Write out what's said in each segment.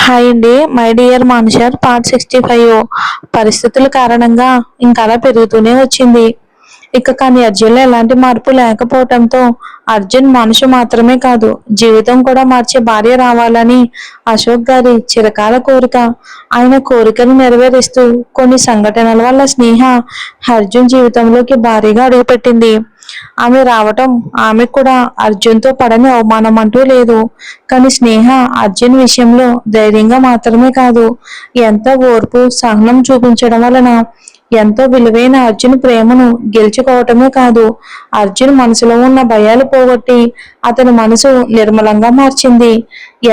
Hi అండి. My dear మాన్షర్ part 65. పరిస్థితుల కారణంగా ఇంకా అలా పెరుగుతూనే వచ్చింది. కానీ అర్జున్లో ఎలాంటి మార్పు లేకపోవటంతో అర్జున్ మనిషి మాత్రమే కాదు, జీవితం కూడా మార్చే భార్య రావాలని అశోక్ గారి చిరకాల కోరిక. ఆయన కోరికను నెరవేరుస్తూ కొన్ని సంఘటనల వల్ల స్నేహ అర్జున్ జీవితంలోకి భారీగా అడుగుపెట్టింది. ఆమె రావటం ఆమెకు కూడా అర్జున్తో పడని అవమానం అంటూ లేదు. కానీ స్నేహ అర్జున్ విషయంలో ధైర్యంగా మాత్రమే కాదు, ఎంతో ఓర్పు సహనం చూపించడం వలన ఎంతో విలువైన అర్జున్ ప్రేమను గెలుచుకోవటమే కాదు, అర్జున్ మనసులో ఉన్న భయాలు పోగొట్టి అతని మనసు నిర్మలంగా మార్చింది.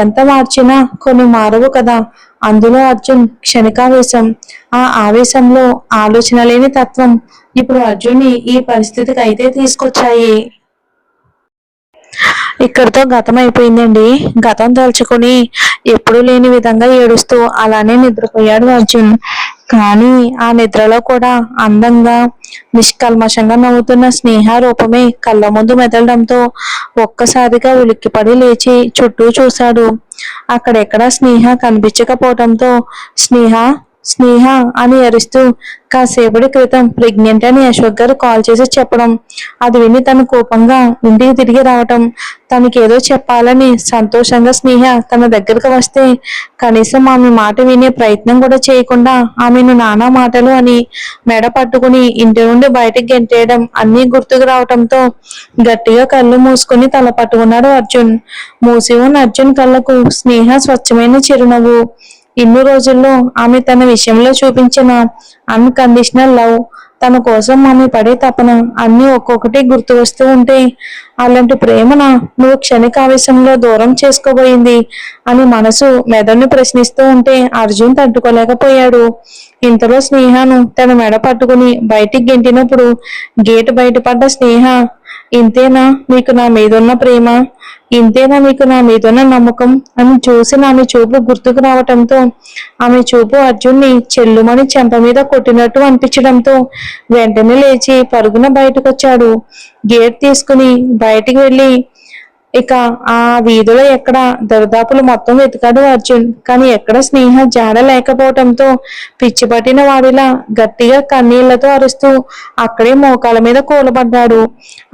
ఎంత మార్చినా కొన్ని మారవు కదా. అందులో అర్జున్ క్షణికావేశం, ఆ ఆవేశంలో ఆలోచన లేని తత్వం ఇప్పుడు అర్జున్ని ఈ పరిస్థితికి అయితే తీసుకొచ్చాయి. ఇక్కడితో గతం అయిపోయిందండి. గతం తలుచుకొని ఎప్పుడూ లేని విధంగా ఏడుస్తూ అలానే నిద్రపోయాడు అర్జున్. కానీ ఆ నిద్రలో కూడా అందంగా నిష్కల్మషంగా నవ్వుతున్న స్నేహ రూపమే కళ్ళ ముందు మెదలడంతో ఒక్కసారిగా ఉలిక్కిపడి లేచి చుట్టూ చూశాడు. అక్కడెక్కడా స్నేహ కనిపించకపోవడంతో స్నేహ స్నేహ అని అరుస్తూ కాసేపటి క్రితం ప్రెగ్నెంట్ అని అశోక్ గారు కాల్ చేసి చెప్పడం, అది విని తను కోపంగా ఇంటికి తిరిగి రావటం, తనకేదో చెప్పాలని సంతోషంగా స్నేహ తన దగ్గరకు వస్తే కనీసం ఆమె మాట వినే ప్రయత్నం కూడా చేయకుండా ఆమెను నానా మాటలు అని మెడ పట్టుకుని ఇంటి నుండి బయటకు గెంటేయడం అన్నీ గుర్తుకు రావటంతో గట్టిగా కళ్ళు మూసుకుని తల పట్టుకున్నాడు అర్జున్. మూసి ఉన్న అర్జున్ కళ్ళకు స్నేహ స్వచ్ఛమైన చిరునవ్వు. ఇన్ని రోజుల్లో ఆమె తన విషయంలో చూపించిన అన్కండిషనల్ లవ్, తన కోసం ఆమె పడే తపన అన్నీ ఒక్కొక్కటి గుర్తు వస్తూ ఉంటే, అలాంటి ప్రేమన నువ్వు క్షణికావేశంలో దూరం చేసుకోబోయింది అని మనసు మెదడుని ప్రశ్నిస్తూ ఉంటే అర్జున్ తట్టుకోలేకపోయాడు. ఇంతలో స్నేహను తన మెడ పట్టుకుని బయటికి గెంటినప్పుడు గేటు బయటపడ్డ స్నేహ, ఇంతేనా మీకు నా మీదున్న ప్రేమ, ఇంతేనా మీకు నా మీదున్న నమ్మకం అని చూసిన ఆమె చూపు గుర్తుకు రావటంతో ఆమె చూపు అర్జున్ని చెల్లుమని చెంప మీద కొట్టినట్టు అనిపించడంతో వెంటనే లేచి పరుగున బయటకొచ్చాడు. గేట్ తీసుకుని బయటికి వెళ్ళి ఇక ఆ వీధిలో ఎక్కడ దరిదాపులు మొత్తం వెతికాడు అర్జున్. కానీ ఎక్కడ స్నేహ జాడ లేకపోవటంతో పిచ్చి పట్టిన వాడిలా గట్టిగా కన్నీళ్లతో అరుస్తూ అక్కడే మోకాల మీద కూలబడ్డాడు.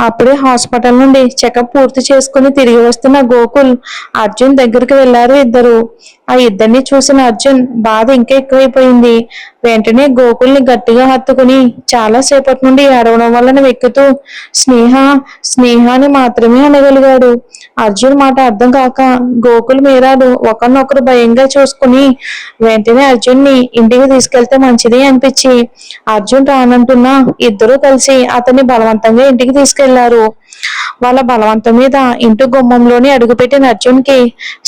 అప్పుడే హాస్పిటల్ నుండి చెకప్ పూర్తి చేసుకుని తిరిగి వస్తున్న గోకుల్ అర్జున్ దగ్గరికి వెళ్లారు ఇద్దరు. ఆ ఇద్దరిని చూసిన అర్జున్ బాధ ఇంకా ఎక్కువైపోయింది. వెంటనే గోకుల్ని గట్టిగా హత్తుకుని చాలా సేపటి నుండి ఏడవడం వలన వెక్కుతూ స్నేహ స్నేహాన్ని మాత్రమే అనగలిగాడు. అర్జున్ మాట అర్థం కాక గోకుల్ మీరాలు ఒకరినొకరు భయంగా చూసుకుని వెంటనే అర్జున్ని ఇంటికి తీసుకెళ్తే మంచిది అనిపించి అర్జున్ రానంటున్నా ఇద్దరూ కలిసి అతన్ని బలవంతంగా ఇంటికి తీసుకెళ్లారు. వాళ్ళ బలవంతం మీద ఇంటి గుమ్మంలోని అడుగుపెట్టిన అర్జున్కి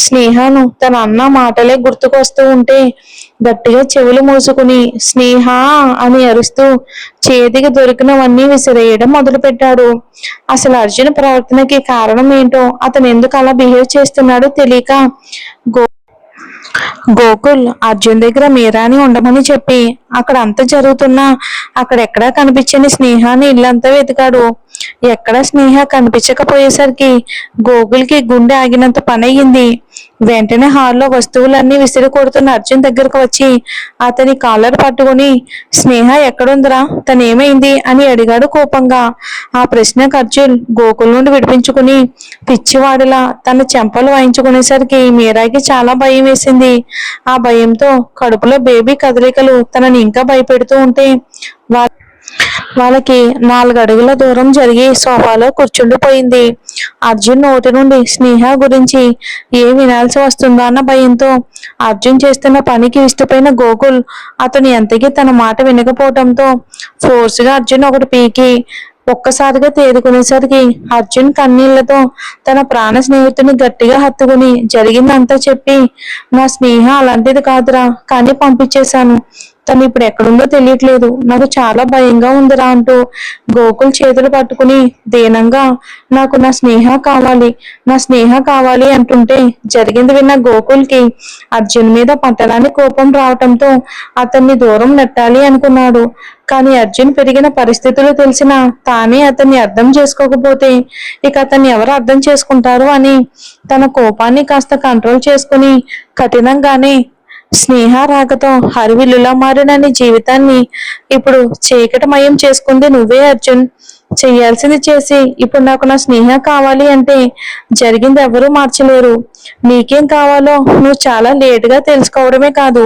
స్నేహను తన అన్న మాటలే గుర్తుకొస్తూ ఉంటే గట్టిగా చెవులు మూసుకుని స్నేహ అని అరుస్తూ చేతికి దొరికినవన్నీ విసిరేయడం మొదలుపెట్టాడు. అసలు అర్జున్ ప్రవర్తనకి కారణం ఏంటో, అతను ఎందుకు అలా బిహేవ్ చేస్తున్నాడో తెలియక గోకుల్ అర్జున్ దగ్గర మీరాని ఉండమని చెప్పి అక్కడ అంత జరుగుతున్నా అక్కడెక్కడా కనిపించని స్నేహాన్ని ఇల్లంతా వెతికాడు. ఎక్కడ స్నేహ కనిపించకపోయేసరికి గోకుల్కి గుండె ఆగినంత పని అయ్యింది. వెంటనే హాల్లో వస్తువులన్నీ విసిరి కొడుతున్న అర్జున్ దగ్గరకు వచ్చి అతని కాలర్ పట్టుకుని స్నేహ ఎక్కడుందిరా, తనేమైంది అని అడిగాడు కోపంగా. ఆ ప్రశ్నకు అర్జున్ గోకుల్ నుండి విడిపించుకుని పిచ్చివాడిలా తన చెంపలు వాయించుకునేసరికి మీరాకి చాలా భయం వేసింది. ఆ భయంతో కడుపులో బేబీ కదలికలు తనని ఇంకా భయపెడుతూ ఉంటే వాళ్ళకి 4 అడుగుల దూరం జరిగి సోఫాలో కూర్చుండిపోయింది. అర్జున్ నోటి నుండి స్నేహ గురించి ఏం వినాల్సి వస్తుందో అన్న భయంతో అర్జున్ చేస్తున్న పనికి ఇష్టపోయిన గోకుల్ అతను ఎంతకీ తన మాట వినకపోవడంతో ఫోర్స్గా అర్జున్ ఒకటి పీకి ఒక్కసారిగా తేరుకునేసరికి అర్జున్ కన్నీళ్లతో తన ప్రాణ స్నేహితుని గట్టిగా హత్తుకుని జరిగిందంతా చెప్పి, నా స్నేహ అలాంటిది కాదురా, కానీ పంపించేశాను. తను ఇప్పుడు ఎక్కడుందో తెలియట్లేదు, నాకు చాలా భయంగా ఉందిరా అంటూ గోకుల్ చేతులు పట్టుకుని దీనంగా నాకు నా స్నేహ కావాలి, నా స్నేహ కావాలి అంటుంటే జరిగింది విన్న గోకుల్కి అర్జున్ మీద పట్టరాని కోపం రావటంతో అతన్ని దూరం నెట్టాలి అనుకున్నాడు. కానీ అర్జున్ పెరిగిన పరిస్థితులు తెలిసిన తానే అతన్ని అర్థం చేసుకోకపోతే ఇక అతన్ని ఎవరు అర్థం చేసుకుంటారు అని తన కోపాన్ని కాస్త కంట్రోల్ చేసుకుని కఠినంగానే, స్నేహ రాకతో హరివిల్లులా మారిన నీ జీవితాన్ని ఇప్పుడు చీకటమయం చేసుకుంది నువ్వే అర్జున్. చెయ్యాల్సింది చేసి ఇప్పుడు నాకు నా స్నేహ కావాలి అంటే జరిగింది ఎవరూ మార్చలేరు. నీకేం కావాలో నువ్వు చాలా లేటుగా తెలుసుకోవడమే కాదు,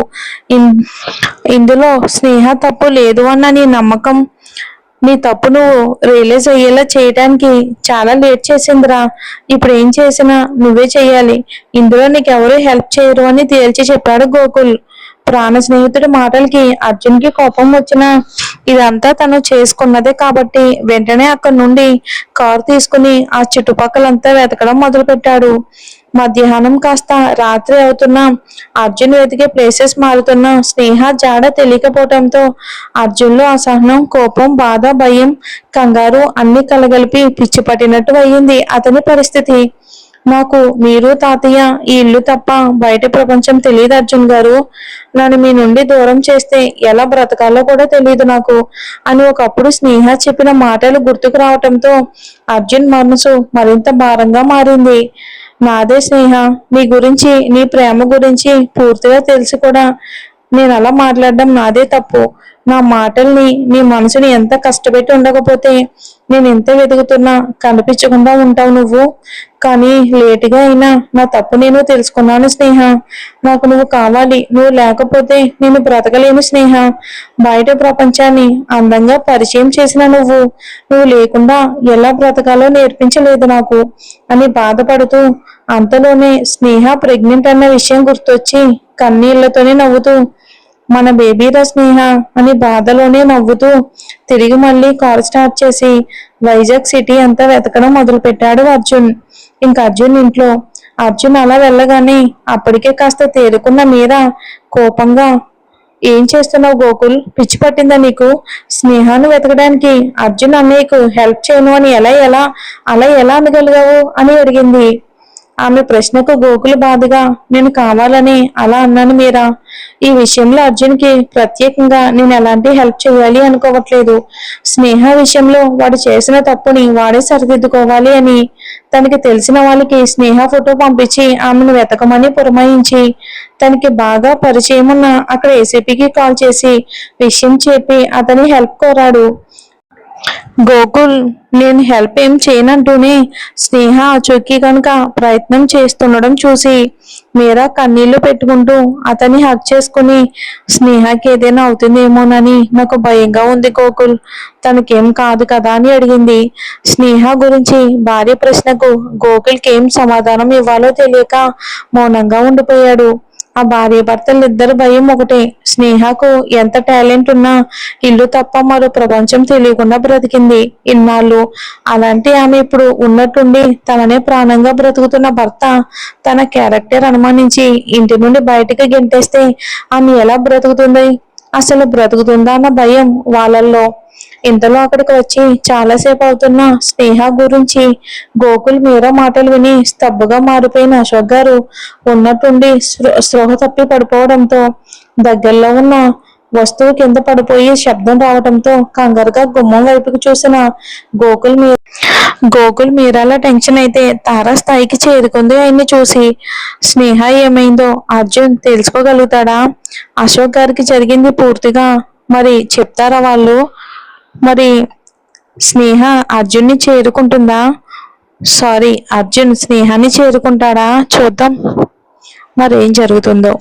ఇందులో స్నేహ తప్పు లేదు అన్న నీ నమ్మకం, నీ తప్పు నువ్వు రియలైజ్ అయ్యేలా చేయడానికి చాలా లేట్ చేసిందిరా. ఇప్పుడు ఏం చేసినా నువ్వే చెయ్యాలి, ఇందులో నీకెవరూ హెల్ప్ చేయరు అని తేల్చి చెప్పాడు గోకుల్. ప్రాణ స్నేహితుడి మాటలకి అర్జున్కి కోపం వచ్చినా ఇదంతా తను చేసుకున్నదే కాబట్టి వెంటనే అక్కడి నుండి కారు తీసుకుని ఆ చుట్టుపక్కలంతా వెతకడం మొదలు పెట్టాడు. మధ్యాహ్నం కాస్త రాత్రి అవుతున్నా అర్జున్ వెతికే ప్లేసెస్ మారుతున్నా స్నేహ జాడ తెలియకపోవడంతో అర్జున్లో అసహనం, కోపం, బాధ, భయం, కంగారు అన్ని కలగలిపి పిచ్చి పట్టినట్టు అయ్యింది అతని పరిస్థితి. నాకు మీరు తాతయ్య ఈ ఇల్లు తప్ప బయట ప్రపంచం తెలియదు అర్జున్ గారు. నన్ను మీ నుండి దూరం చేస్తే ఎలా బ్రతకాలో కూడా తెలియదు నాకు అని ఒకప్పుడు స్నేహ చెప్పిన మాటలు గుర్తుకు రావటంతో అర్జున్ మనసు మరింత భారంగా మారింది. నాదే స్నేహ, నీ గురించి, నీ ప్రేమ గురించి పూర్తిగా తెలిసి కూడా నేను అలా మాట్లాడడం నాదే తప్పు. నా మాటల్ని, నీ మనసుని ఎంత కష్టపెట్టి ఉండకపోతే నేను ఎంత వెతుకుతున్నా కనిపించకుండా ఉంటావు నువ్వు. కానీ లేటుగా అయినా నా తప్పు నేను తెలుసుకున్నాను స్నేహ. నాకు నువ్వు కావాలి, నువ్వు లేకపోతే నేను బ్రతకలేను స్నేహ. బయట ప్రపంచాన్ని అందంగా పరిచయం చేసిన నువ్వు లేకుండా ఎలా బ్రతకాలో నేర్పించలేదు నాకు అని బాధపడుతూ, అంతలోనే స్నేహ ప్రెగ్నెంట్ అన్న విషయం గుర్తొచ్చి కన్నీళ్లతోనే నవ్వుతూ, మన బేబీరా స్నేహ అని బాధలోనే నవ్వుతూ తిరిగి మళ్ళీ కార్ స్టార్ట్ చేసి వైజాగ్ సిటీ అంతా వెతకడం మొదలు పెట్టాడు అర్జున్. ఇంకా అర్జున్ ఇంట్లో. అర్జున్ అలా వెళ్ళగానే అప్పటికే కాస్త తేరుకున్న మీరా కోపంగా, ఏం చేస్తున్నావు గోకుల్, పిచ్చి పట్టిందా నీకు? స్నేహాన్ని వెతకడానికి అర్జున్ అన్నయ్యకు హెల్ప్ చేయను అని అలా ఎలా అనగలిగావు అని అడిగింది. ఆమె ప్రశ్నకు గోకుల్ బాధగా, నేను కావాలని అలా అన్నాను మీరా. ఈ విషయంలో అర్జున్కి ప్రత్యేకంగా నేను ఎలాంటి హెల్ప్ చేయాలి అనుకోవట్లేదు. స్నేహ విషయంలో వాడు చేసిన తప్పుని వాడే సరిదిద్దుకోవాలి అని తనకి తెలిసిన వాళ్ళకి స్నేహ ఫోటో పంపించి ఆమెను వెతకమని పురమాయించి తనకి బాగా పరిచయం ఉన్న అక్కడ ఏసీపీకి కాల్ చేసి విషయం చెప్పి అతని హెల్ప్ కోరాడు. గోకుల్ నేను హెల్ప్ ఏం చేయనంటూనే స్నేహ ఆచూకీ కనుక ప్రయత్నం చేస్తుండడం చూసి మీరా కన్నీళ్లు పెట్టుకుంటూ అతన్ని హక్ చేసుకుని, స్నేహకి ఏదైనా అవుతుందేమోనని నాకు భయంగా ఉంది గోకుల్, తనకేం కాదు కదా అని అడిగింది. స్నేహ గురించి భార్య ప్రశ్నకు గోకుల్కి ఏం సమాధానం ఇవ్వాలో తెలియక మౌనంగా ఉండిపోయాడు. ఆ భార్య భర్తలిద్దరు భయం ఒకటే. స్నేహకు ఎంత టాలెంట్ ఉన్నా ఇల్లు తప్ప మరో ప్రపంచం తెలియకుండా బ్రతికింది ఇన్నాళ్ళు. అలాంటి ఆమె ఇప్పుడు ఉన్నట్టుండి తననే ప్రాణంగా బ్రతుకుతున్న భర్త తన క్యారెక్టర్ అనుమానించి ఇంటి నుండి బయటకు గెంటేస్తే ఆమె ఎలా బ్రతుకుతుంది, అసలు బ్రతుకుతుందా అన్న భయం వాళ్ళల్లో. ఇంతలో అక్కడికి వచ్చి చాలాసేపు అవుతున్న స్నేహ గురించి గోకుల్ మీరా మాటలు విని స్తబ్దుగా మారిపోయిన అశోక్ గారు ఉన్నట్టుండి స్పృహ తప్పి పడిపోవడంతో దగ్గరలో ఉన్న వస్తువు కింద పడిపోయి శబ్దం రావడంతో కంగారుగా గుమ్మం వైపుకి చూసిన గోకుల్ మీరాల టెన్షన్ అయితే తారాస్థాయికి చేరుకుంది. ఆయన్ని చూసి స్నేహ ఏమైందో అర్జున్ తెలుసుకోగలుగుతాడా? అశోక్ గారికి జరిగింది పూర్తిగా మరి చెప్తారా వాళ్ళు? మరి స్నేహ అర్జున్ని చేరుకుంటుందా? సారీ, అర్జున్ స్నేహాన్ని చేరుకుంటాడా? చూద్దాం మరి ఏం జరుగుతుందో.